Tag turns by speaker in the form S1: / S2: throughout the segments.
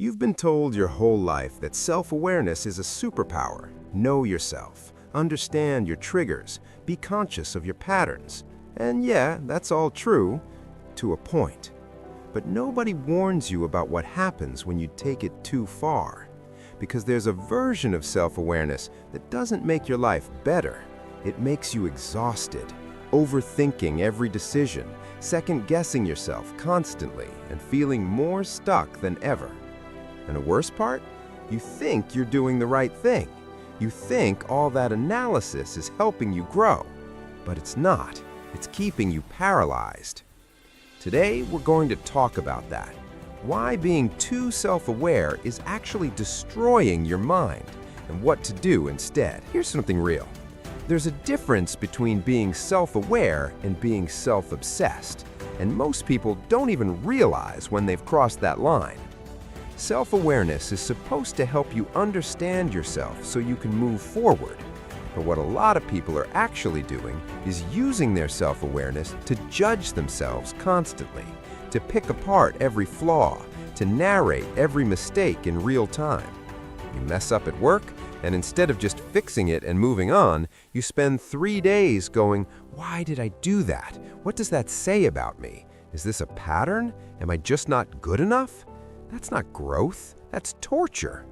S1: You've been told your whole life that self-awareness is a superpower. Know yourself, understand your triggers, be conscious of your patterns. And yeah, that's all true, to a point. But nobody warns you about what happens when you take it too far. Because there's a version of self-awareness that doesn't make your life better. It makes you exhausted, overthinking every decision, second-guessing yourself constantly, and feeling more stuck than ever. And the worst part? You think you're doing the right thing. You think all that analysis is helping you grow. But it's not. It's keeping you paralyzed. Today, we're going to talk about that. Why being too self-aware is actually destroying your mind, and what to do instead. Here's something real. There's a difference between being self-aware and being self-obsessed, and most people don't even realize when they've crossed that line. Self-awareness is supposed to help you understand yourself so you can move forward. But what a lot of people are actually doing is using their self-awareness to judge themselves constantly, to pick apart every flaw, to narrate every mistake in real time. You mess up at work, and instead of just fixing it and moving on, you spend 3 days going, "Why did I do that? What does that say about me? Is this a pattern? Am I just not good enough?" That's not growth, that's torture.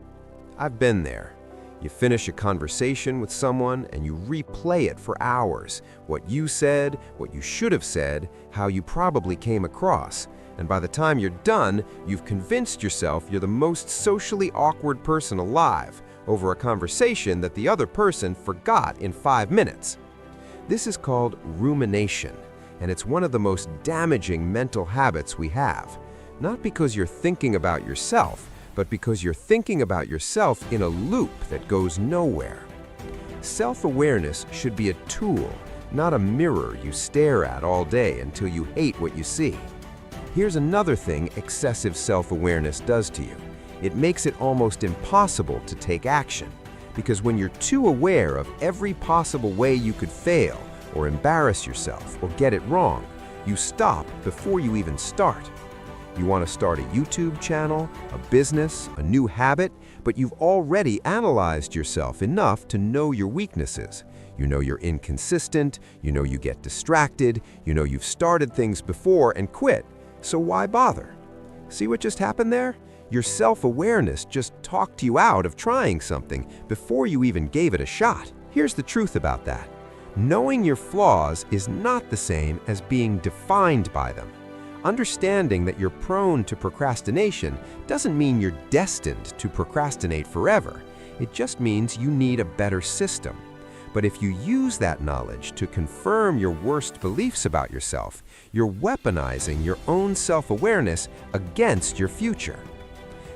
S1: I've been there. You finish a conversation with someone and you replay it for hours. What you said, what you should have said, how you probably came across. And by the time you're done, you've convinced yourself you're the most socially awkward person alive over a conversation that the other person forgot in 5 minutes. This is called rumination, and it's one of the most damaging mental habits we have. Not because you're thinking about yourself, but because you're thinking about yourself in a loop that goes nowhere. Self-awareness should be a tool, not a mirror you stare at all day until you hate what you see. Here's another thing excessive self-awareness does to you. It makes it almost impossible to take action, because when you're too aware of every possible way you could fail, or embarrass yourself, or get it wrong, you stop before you even start. You want to start a YouTube channel, a business, a new habit, but you've already analyzed yourself enough to know your weaknesses. You know you're inconsistent, you know you get distracted, you know you've started things before and quit, so why bother? See what just happened there? Your self-awareness just talked you out of trying something before you even gave it a shot. Here's the truth about that. Knowing your flaws is not the same as being defined by them. Understanding that you're prone to procrastination doesn't mean you're destined to procrastinate forever. It just means you need a better system. But if you use that knowledge to confirm your worst beliefs about yourself, you're weaponizing your own self-awareness against your future.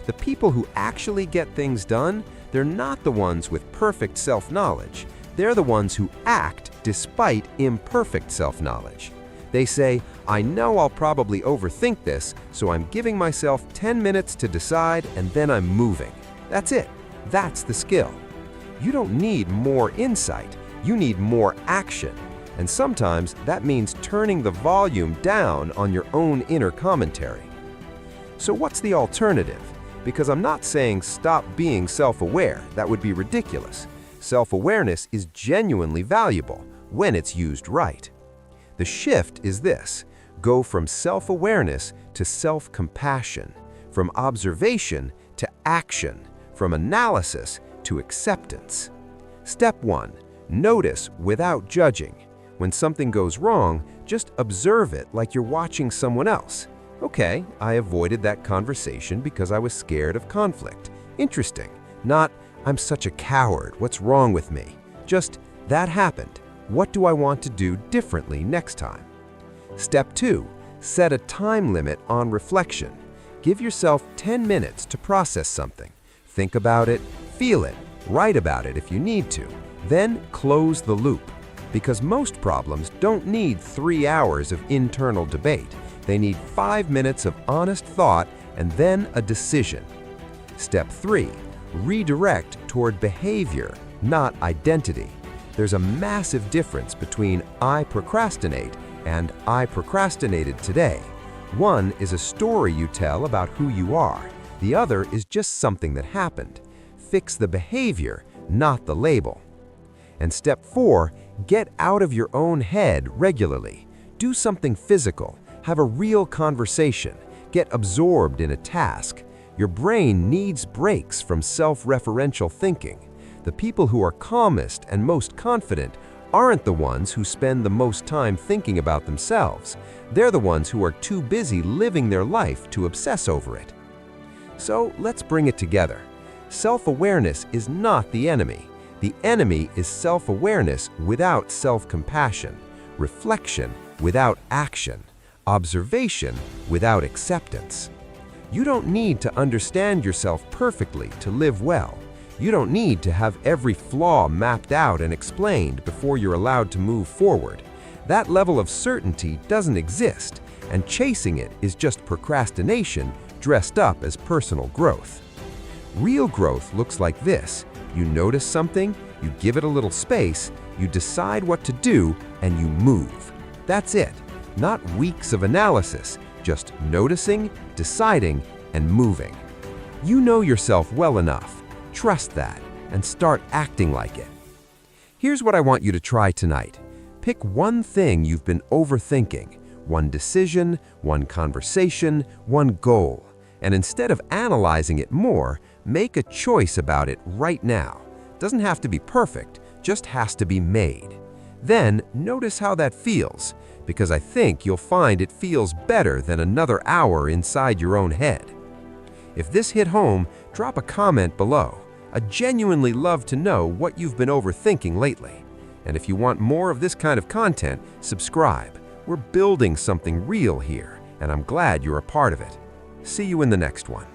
S1: The people who actually get things done, they're not the ones with perfect self-knowledge. They're the ones who act despite imperfect self-knowledge. They say, "I know I'll probably overthink this, so I'm giving myself 10 minutes to decide and then I'm moving." That's it. That's the skill. You don't need more insight. You need more action. And sometimes that means turning the volume down on your own inner commentary. So what's the alternative? Because I'm not saying stop being self-aware. That would be ridiculous. Self-awareness is genuinely valuable when it's used right. The shift is this: go from self-awareness to self-compassion, from observation to action, from analysis to acceptance. Step 1. Notice without judging. When something goes wrong, just observe it like you're watching someone else. Okay, I avoided that conversation because I was scared of conflict. Interesting. Not, "I'm such a coward, what's wrong with me?" Just, "That happened. What do I want to do differently next time?" Step 2. Set a time limit on reflection. Give yourself 10 minutes to process something. Think about it, feel it, write about it if you need to. Then close the loop. Because most problems don't need 3 hours of internal debate. They need 5 minutes of honest thought and then a decision. Step 3. Redirect toward behavior, not identity. There's a massive difference between "I procrastinate" and "I procrastinated today." One is a story you tell about who you are. The other is just something that happened. Fix the behavior, not the label. And step 4, get out of your own head regularly. Do something physical. Have a real conversation. Get absorbed in a task. Your brain needs breaks from self-referential thinking. The people who are calmest and most confident aren't the ones who spend the most time thinking about themselves. They're the ones who are too busy living their life to obsess over it. So let's bring it together. Self-awareness is not the enemy. The enemy is self-awareness without self-compassion, reflection without action, observation without acceptance. You don't need to understand yourself perfectly to live well. You don't need to have every flaw mapped out and explained before you're allowed to move forward. That level of certainty doesn't exist, and chasing it is just procrastination dressed up as personal growth. Real growth looks like this. You notice something, you give it a little space, you decide what to do, and you move. That's it. Not weeks of analysis, just noticing, deciding, and moving. You know yourself well enough. Trust that, and start acting like it. Here's what I want you to try tonight. Pick one thing you've been overthinking, one decision, one conversation, one goal, and instead of analyzing it more, make a choice about it right now. Doesn't have to be perfect, just has to be made. Then notice how that feels, because I think you'll find it feels better than another hour inside your own head. If this hit home, drop a comment below. I'd genuinely love to know what you've been overthinking lately. And if you want more of this kind of content, subscribe. We're building something real here, and I'm glad you're a part of it. See you in the next one.